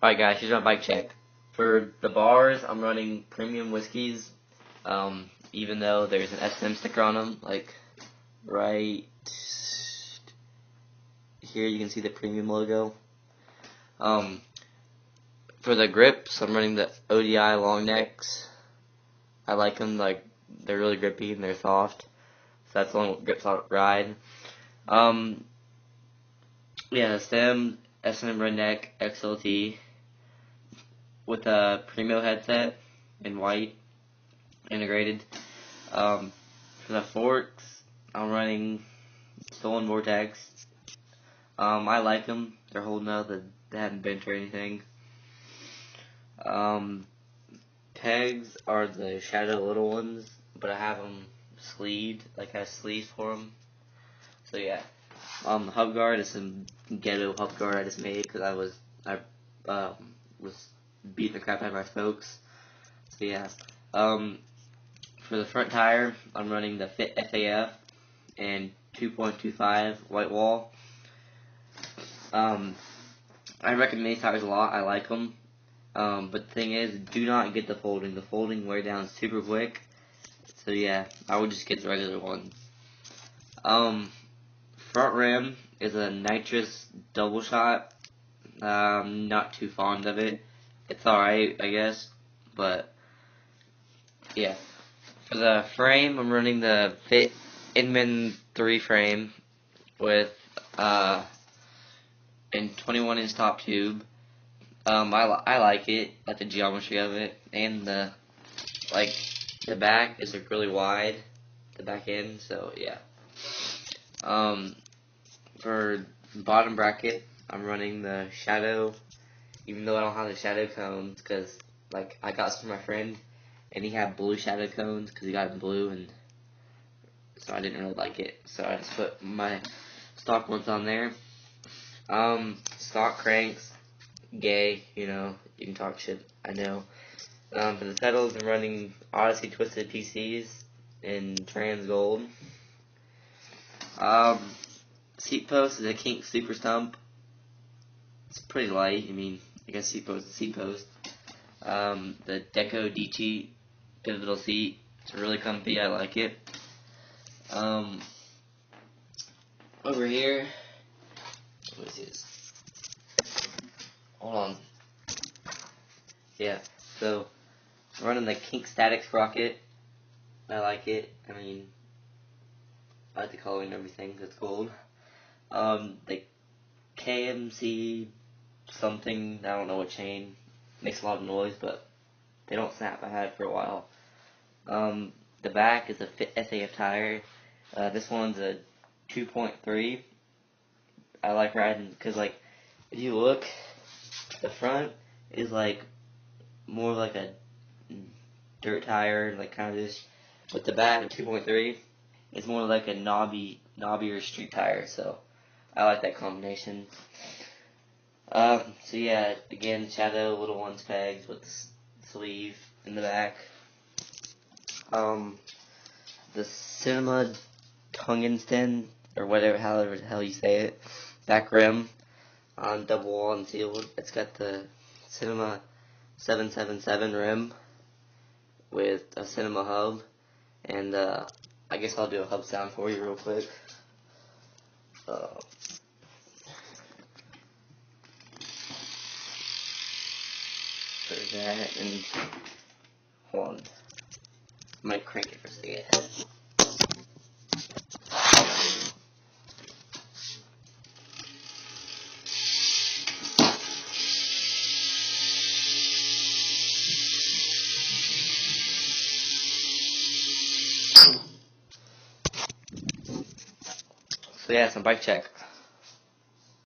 Alright guys, here's my bike check. For the bars, I'm running premium whiskeys, even though there's an S&M sticker on them, like right here you can see the premium logo. For the grips, I'm running the ODI long necks. I like them, like they're really grippy and they're soft, so that's the only grips I'll ride. Yeah, the stem, S&M redneck XLT with a primo headset in white integrated. For the forks, I'm running stolen vortex. I like them. They're holding up. They haven't bent or anything. Pegs are the shadow little ones, but I have them sleeved, like I have sleeves for them. So yeah. The hub guard is some ghetto hub guard I just made because I was beating the crap out of my spokes. So yeah. For the front tire, I'm running the Fit FAF and 2.25 white wall. I recommend these tires a lot. I like them. But the thing is, do not get the folding. The folding wear down super quick. So yeah, I would just get the regular one. Front rim is a nitrous double shot. Not too fond of it. It's alright, I guess. But yeah. For the frame, I'm running the Fit Inman 3 frame with and 21-inch top tube. I like it, like the geometry of it, and the back is like really wide, the back end. So yeah. For bottom bracket, I'm running the shadow, even though I don't have the shadow cones, because like I got some from my friend, and he had blue shadow cones because he got it in blue, and so I didn't really like it, so I just put my stock ones on there. Stock cranks, gay, you know, you can talk shit, I know. For the pedals, I'm running Odyssey Twisted PCs in trans gold. Seat post is a Kink Super Stump. It's pretty light. I mean, I guess seat post is seat post. The Deco DT pivotal seat. It's really comfy. I like it. Over here, what is this? Hold on. Yeah. So, I'm running the Kink Static Sprocket. I like it. I mean, I like the color and everything. It's gold. The KMC something, I don't know what chain, makes a lot of noise, but they don't snap. I had it for a while. The back is a Fit SAF tire. This one's a 2.3. I like riding because, like, if you look, the front is like more like a dirt tire, like kind of this, but the back, 2.3, is more like a knobbier street tire. So I like that combination. So yeah, again, shadow little ones pegs with the sleeve in the back. The Cinema Tungsten, or whatever, however the hell you say it, back rim on double wall and sealed. It's got the Cinema 777 rim with a Cinema hub, and I guess I'll do a hub sound for you real quick. There's that, and hold on, I might crank it for a second. So yeah, some bike check.